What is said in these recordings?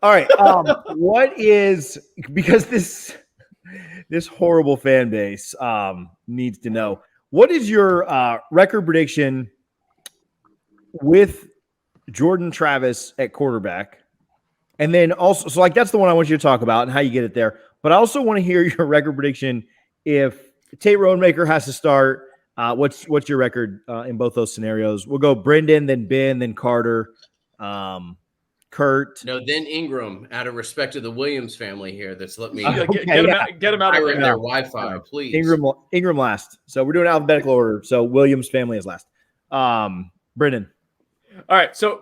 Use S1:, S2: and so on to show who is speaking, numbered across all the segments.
S1: All right. What is, because this horrible fan base needs to know, what is your record prediction with Jordan Travis at quarterback? And then also, so like that's the one I want you to talk about and how you get it there. But I also want to hear your record prediction if Tate Roadmaker has to start. What's your record in both those scenarios? We'll go Brendan, then Ben, then Carter, Kurt.
S2: No, then Ingram, out of respect to the Williams family here, that's let me
S3: Get him out of
S2: pirate
S3: there.
S2: their Wi-Fi, please.
S1: Ingram last. So we're doing alphabetical order. So Williams family is last. Brendan.
S3: All right. So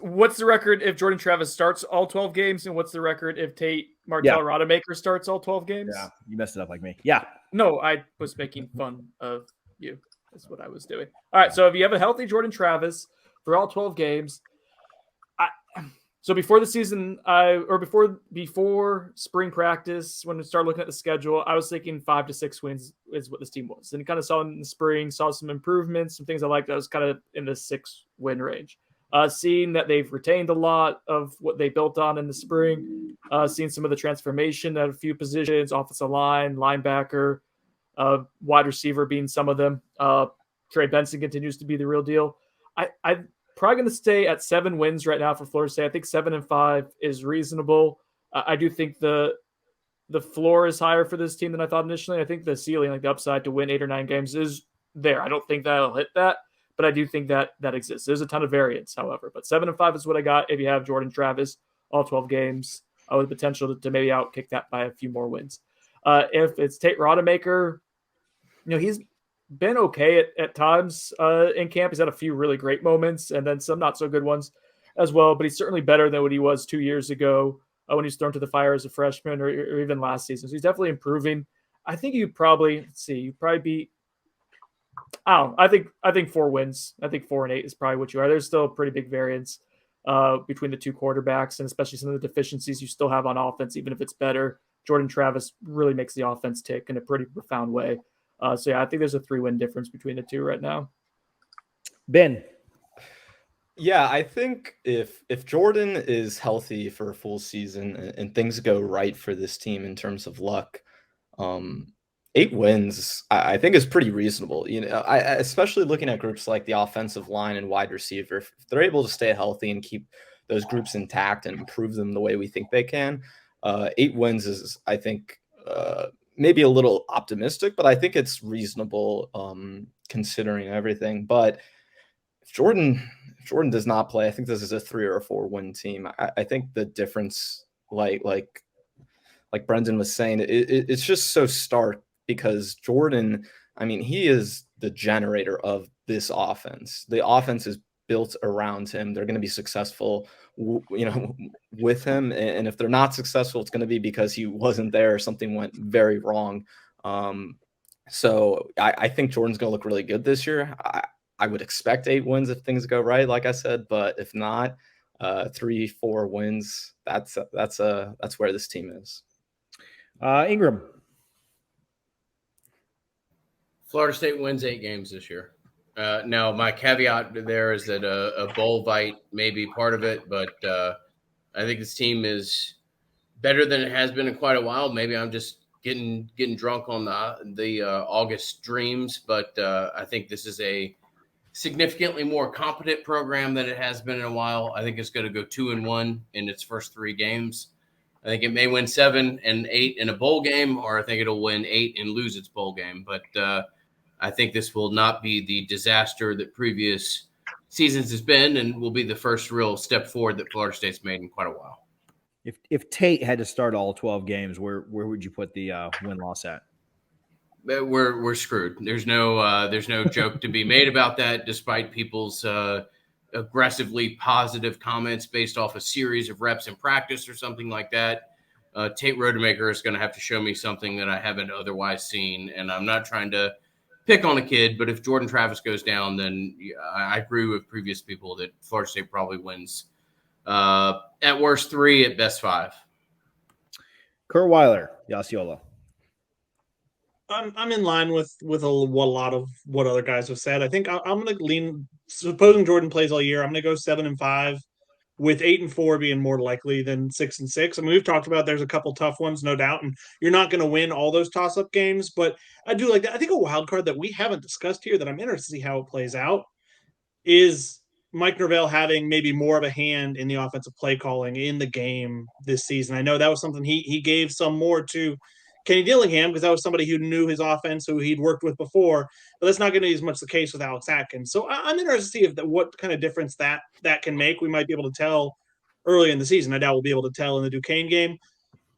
S3: what's the record if Jordan Travis starts all 12 games, and what's the record if Tate Rodemaker starts all 12 games?
S1: Yeah, you messed it up like me. Yeah.
S3: No, I was making fun of you. That's what I was doing. All right. So if you have a healthy Jordan Travis for all 12 games, so before the season, before spring practice, when we started looking at the schedule, I was thinking 5 to 6 wins is what this team was. And kind of saw in the spring, saw some improvements, some things I liked. I was kind of in the 6-win range. Seeing that they've retained a lot of what they built on in the spring, seeing some of the transformation at a few positions, offensive line, linebacker, wide receiver being some of them. Trey Benson continues to be the real deal. I probably going to stay at 7 wins right now for Florida State. I think 7-5 is reasonable. I do think the floor is higher for this team than I thought initially. I think the ceiling, like the upside to win 8 or 9 games, is there. I don't think that'll hit that, but I do think that exists. There's a ton of variance, however. But 7-5 is what I got if you have Jordan Travis all 12 games with the potential to maybe outkick that by a few more wins. If it's Tate Rodemaker, he's been okay at times in camp. He's had a few really great moments and then some not so good ones as well, but he's certainly better than what he was 2 years ago when he was thrown to the fire as a freshman or even last season. So he's definitely improving. I think you probably beat, I think 4 wins. I think 4 and 8 is probably what you are. There's still a pretty big variance between the two quarterbacks, and especially some of the deficiencies you still have on offense, even if it's better. Jordan Travis really makes the offense tick in a pretty profound way. So yeah, I think there's a 3-win difference between the two right now.
S1: Ben.
S4: Yeah, I think if Jordan is healthy for a full season and things go right for this team in terms of luck, 8 wins I think is pretty reasonable. I especially looking at groups like the offensive line and wide receiver, if they're able to stay healthy and keep those groups intact and improve them the way we think they can, 8 wins is, I think, maybe a little optimistic, but I think it's reasonable considering everything. But if Jordan does not play, I think this is a 3 or 4 win team. I think the difference, like Brendan was saying, it's just so stark because Jordan, I mean, he is the generator of this offense. The offense is built around him. They're going to be successful, with him. And if they're not successful, it's going to be because he wasn't there or something went very wrong. So I think Jordan's going to look really good this year. I would expect 8 wins if things go right, like I said, but if not, 3-4 wins, that's where this team is.
S1: Ingram.
S2: Florida State wins 8 games this year. Now, my caveat there is that a bowl fight may be part of it, but I think this team is better than it has been in quite a while. Maybe I'm just getting drunk on the August dreams, but I think this is a significantly more competent program than it has been in a while. I think it's going to go 2-1 in its first 3 games. I think it may win 7 and 8 in a bowl game, or I think it'll win 8 and lose its bowl game. But I think this will not be the disaster that previous seasons has been, and will be the first real step forward that Florida State's made in quite a while.
S1: If Tate had to start all 12 games, where would you put the win-loss at?
S2: We're screwed. There's no joke to be made about that, despite people's aggressively positive comments based off a series of reps in practice or something like that. Tate Rodemaker is going to have to show me something that I haven't otherwise seen, and I'm not trying to pick on a kid, but if Jordan Travis goes down, then I agree with previous people that Florida State probably wins. At worst 3, at best 5.
S1: Kurt Weiler, Yasiola.
S5: I'm in line with a lot of what other guys have said. I think I'm going to lean, supposing Jordan plays all year, I'm going to go 7-5 with 8-4 being more likely than 6-6. I mean, we've talked about there's a couple tough ones, no doubt, and you're not going to win all those toss-up games, but I do like that. I think a wild card that we haven't discussed here that I'm interested to see how it plays out is Mike Norvell having maybe more of a hand in the offensive play calling in the game this season. I know that was something he gave some more to Kenny Dillingham because that was somebody who knew his offense, who he'd worked with before, but that's not going to be as much the case with Alex Atkins. So I'm interested to see what kind of difference that can make. We might be able to tell early in the season. I doubt we'll be able to tell in the Duquesne game.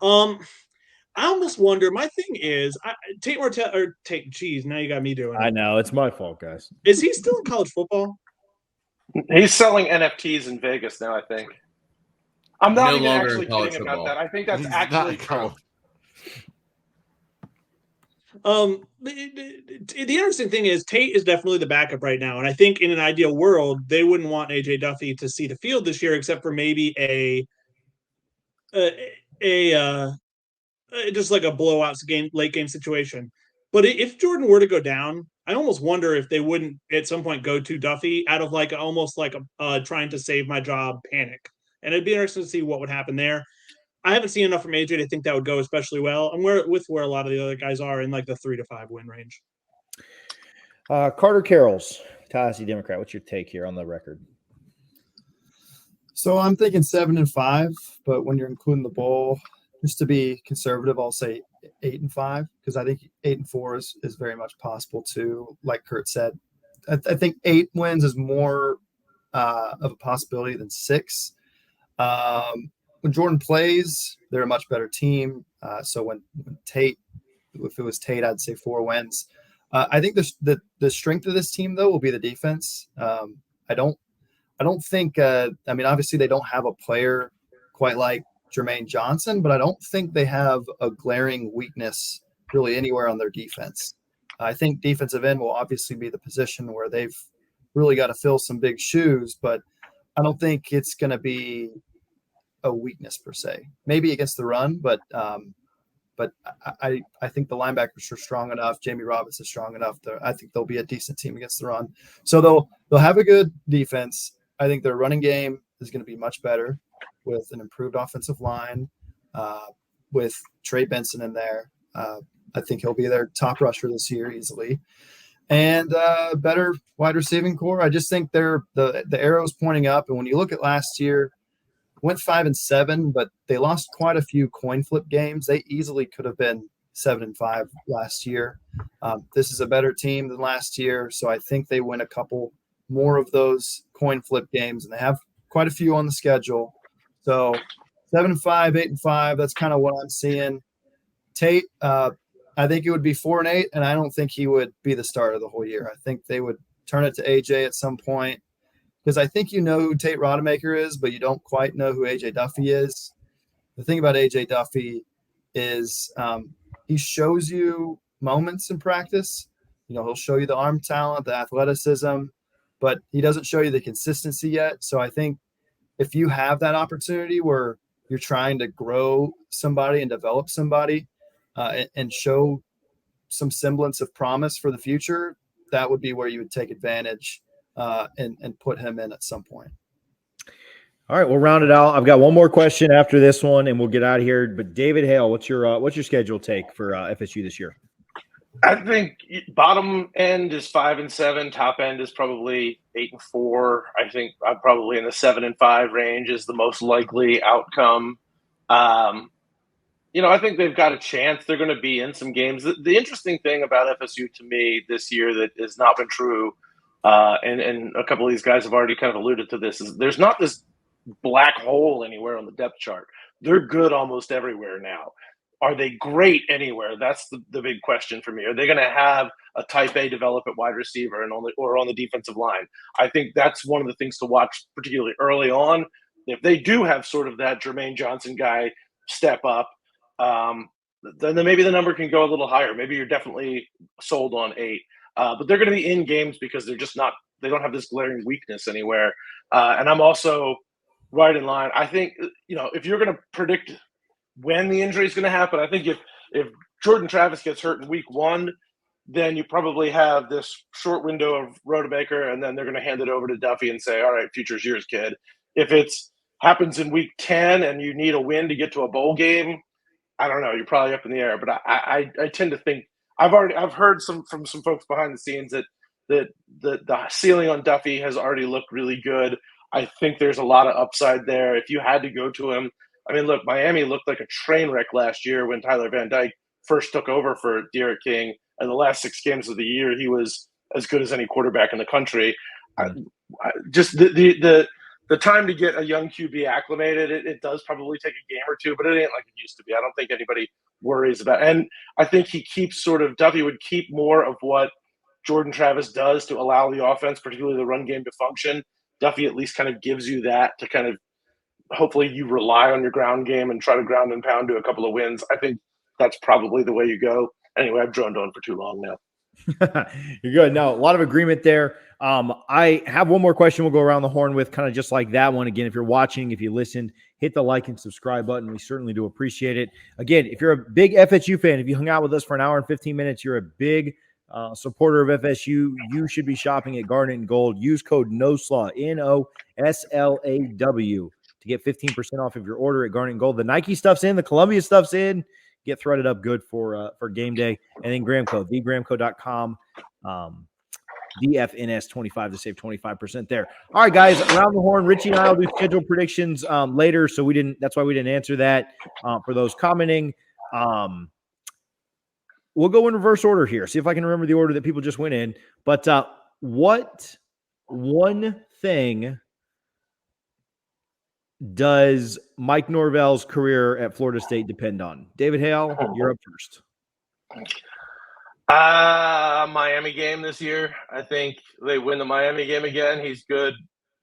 S5: I almost wonder. My thing is, Tate Martell or Tate. Geez, now you got me doing it.
S1: I know it's my fault, guys.
S5: Is he still in college football?
S6: He's selling NFTs in Vegas now, I think. I'm not
S2: No
S6: even
S2: longer
S6: actually
S2: in college
S6: kidding
S2: football.
S6: about that. I think that's
S7: He's
S6: actually
S7: not
S6: true.
S5: The interesting thing is Tate is definitely the backup right now, and I think in an ideal world they wouldn't want AJ Duffy to see the field this year, except for maybe a just like a blowout late game situation. But if Jordan were to go down, I almost wonder if they wouldn't at some point go to Duffy out of like almost like a trying to save my job panic. And it'd be interesting to see what would happen there. I haven't seen enough from AJ to think that would go especially well. And where a lot of the other guys are in like the 3 to 5 win range.
S1: Carter Carrolls, Tallahassee Democrat. What's your take here on the record?
S8: So I'm thinking 7-5, but when you're including the bowl, just to be conservative, I'll say 8-5 because I think 8-4 is very much possible too. Like Kurt said, I think 8 wins is more of a possibility than 6. When Jordan plays, they're a much better team. So when Tate, if it was Tate, I'd say 4 wins. I think the strength of this team though will be the defense. I don't think. I mean, obviously they don't have a player quite like Jermaine Johnson, but I don't think they have a glaring weakness really anywhere on their defense. I think defensive end will obviously be the position where they've really got to fill some big shoes, but I don't think it's going to be a weakness per se. Maybe against the run, but I think the linebackers are strong enough. Jamie Roberts is strong enough. I think they'll be a decent team against the run. So they'll have a good defense. I think their running game is going to be much better with an improved offensive line, with Trey Benson in there. I think he'll be their top rusher this year easily. And better wide receiving core. I just think the arrow's pointing up. And when you look at last year, went 5-7, but they lost quite a few coin flip games. They easily could have been 7-5 last year. This is a better team than last year, so I think they win a couple more of those coin flip games, and they have quite a few on the schedule. So 7-5, 8-5, that's kind of what I'm seeing. Tate, I think it would be 4-8, and I don't think he would be the starter the whole year. I think they would turn it to AJ at some point, because I think you know who Tate Rodemaker is, but you don't quite know who AJ Duffy is. The thing about AJ Duffy is he shows you moments in practice. You know, he'll show you the arm talent, the athleticism, but he doesn't show you the consistency yet. So I think if you have that opportunity where you're trying to grow somebody and develop somebody and show some semblance of promise for the future, that would be where you would take advantage and put him in at some point.
S1: All right, we'll round it out. I've got one more question after this one, and we'll get out of here. But David Hale, what's your schedule take for FSU this year?
S6: I think bottom end is 5-7. Top end is probably 8-4. I think I'm probably in the 7-5 range is the most likely outcome. I think they've got a chance. They're going to be in some games. The interesting thing about FSU to me this year that has not been true, and a couple of these guys have already kind of alluded to this, is there's not this black hole anywhere on the depth chart. They're good almost everywhere now. Are they great anywhere? That's the big question for me. Are they going to have a type A develop at wide receiver or on the defensive line? I think that's one of the things to watch, particularly early on. If they do have sort of that Jermaine Johnson guy step up, then maybe the number can go a little higher. Maybe you're definitely sold on 8. But they're going to be in games because they're just not – they don't have this glaring weakness anywhere. And I'm also right in line. I think, if you're going to predict – when the injury is going to happen, I think if Jordan Travis gets hurt in week 1, then you probably have this short window of Rodemaker, and then they're going to hand it over to Duffy and say, all right, future's yours, kid. If it's happens in week 10 and you need a win to get to a bowl game, I don't know. You're probably up in the air, but I tend to think I've heard from some folks behind the scenes that the ceiling on Duffy has already looked really good. I think there's a lot of upside there. If you had to go to him, I mean, look, Miami looked like a train wreck last year when Tyler Van Dyke first took over for Derek King. And the last 6 games of the year, he was as good as any quarterback in the country. Just the time to get a young QB acclimated, it does probably take a game or two, but it ain't like it used to be. I don't think anybody worries about it. And I think he keeps Duffy would keep more of what Jordan Travis does to allow the offense, particularly the run game, to function. Duffy at least kind of gives you that to kind of hopefully you rely on your ground game and try to ground and pound to a couple of wins. I think that's probably the way you go. Anyway, I've droned on for too long now.
S1: You're good. No, a lot of agreement there. I have one more question we'll go around the horn with, kind of just like that one. Again, if you're watching, if you listened, hit the like and subscribe button. We certainly do appreciate it. Again, if you're a big FSU fan, if you hung out with us for an hour and 15 minutes, you're a big supporter of FSU, you should be shopping at Garnet and Gold. Use code NOSLAW, NOSLAW, to get 15% off of your order at Garnet and Gold. The Nike stuff's in, the Columbia stuff's in. Get threaded up good for game day. And then Gramco, thegramco.com, DFNS25 to save 25% there. All right, guys, around the horn. Richie and I will do schedule predictions later, so that's why we didn't answer that for those commenting. We'll go in reverse order here. See if I can remember the order that people just went in. But what one thing does Mike Norvell's career at Florida State depend on? David Hale, you're up first.
S6: Miami game this year. I think they win the Miami game again. He's good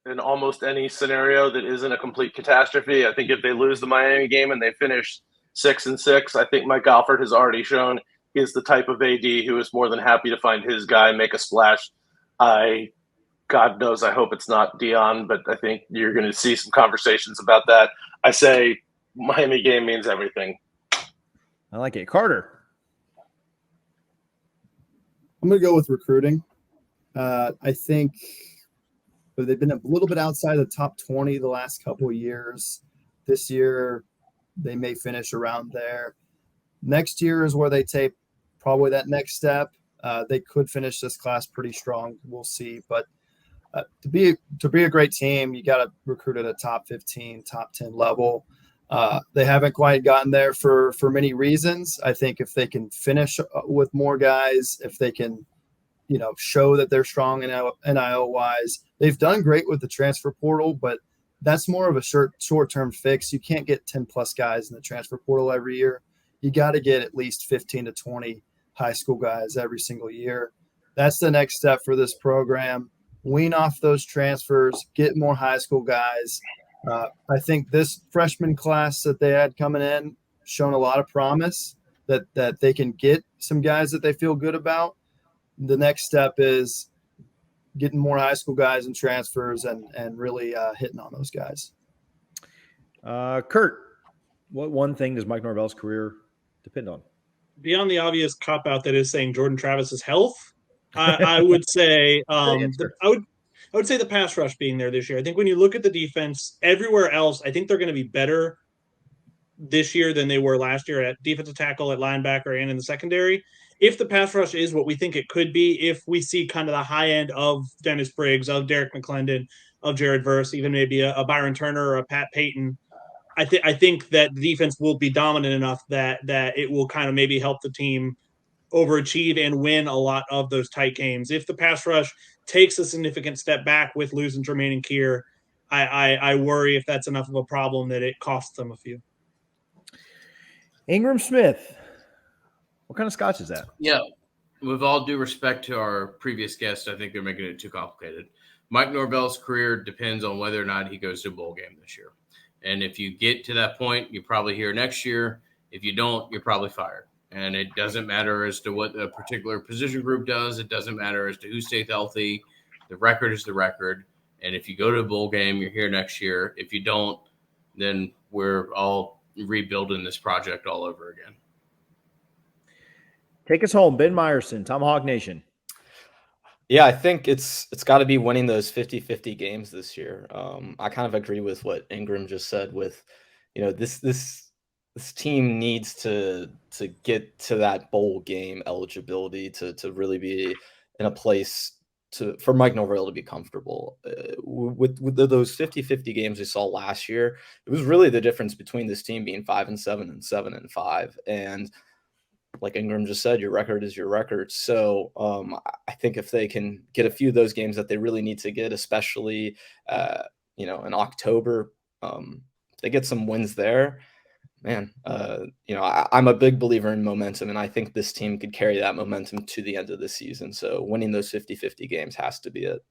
S6: in almost any scenario that isn't a complete catastrophe. I think if they lose the Miami game and they finish 6-6, I think Mike Alford has already shown he is the type of AD who is more than happy to find his guy, make a splash. God knows, I hope it's not Dion, but I think you're going to see some conversations about that. I say Miami game means everything.
S1: I like it. Carter.
S8: I'm going to go with recruiting. I think they've been a little bit outside the top 20 the last couple of years. This year, they may finish around there. Next year is where they take probably that next step. They could finish this class pretty strong. We'll see. But to be a great team, you got to recruit at a top 15, top 10 level. They haven't quite gotten there for many reasons. I think if they can finish with more guys, if they can, show that they're strong NIL wise, they've done great with the transfer portal, but that's more of a short-term fix. You can't get 10 plus guys in the transfer portal every year. You got to get at least 15 to 20 high school guys every single year. That's the next step for this program. Wean off those transfers, get more high school guys. I think this freshman class that they had coming in shown a lot of promise that they can get some guys that they feel good about. The next step is getting more high school guys and transfers and really hitting on those guys.
S1: Kurt, what one thing does Mike Norvell's career depend on?
S5: Beyond the obvious cop-out that is saying Jordan Travis's health, I would say I would say the pass rush being there this year. I think when you look at the defense everywhere else, I think they're going to be better this year than they were last year at defensive tackle, at linebacker, and in the secondary. If the pass rush is what we think it could be, if we see kind of the high end of Dennis Briggs, of Derek McClendon, of Jared Verse, even maybe a Byron Turner or a Pat Payton, I think that the defense will be dominant enough that it will kind of maybe help the team overachieve and win a lot of those tight games. If the pass rush takes a significant step back with losing Jermaine and Keir, I worry if that's enough of a problem that it costs them a few.
S1: Ingram Smith, what kind of scotch is that?
S2: Yeah, with all due respect to our previous guest, I think they're making it too complicated. Mike Norvell's career depends on whether or not he goes to a bowl game this year. And if you get to that point, you're probably here next year. If you don't, you're probably fired. And it doesn't matter as to what a particular position group does. It doesn't matter as to who stays healthy. The record is the record. And if you go to a bowl game, you're here next year. If you don't, then we're all rebuilding this project all over again.
S1: Take us home, Ben Meyerson, Tomahawk Nation.
S4: Yeah, I think it's got to be winning those 50-50 games this year. I kind of agree with what Ingram just said with, this team needs to get to that bowl game eligibility to really be in a place for Mike Norvell to be comfortable. With those 50-50 games we saw last year, it was really the difference between this team being 5-7 and 7-5. And like Ingram just said, your record is your record. So I think if they can get a few of those games that they really need to get, especially in October, if they get some wins there, man, I'm a big believer in momentum, and I think this team could carry that momentum to the end of the season. So winning those 50-50 games has to be it.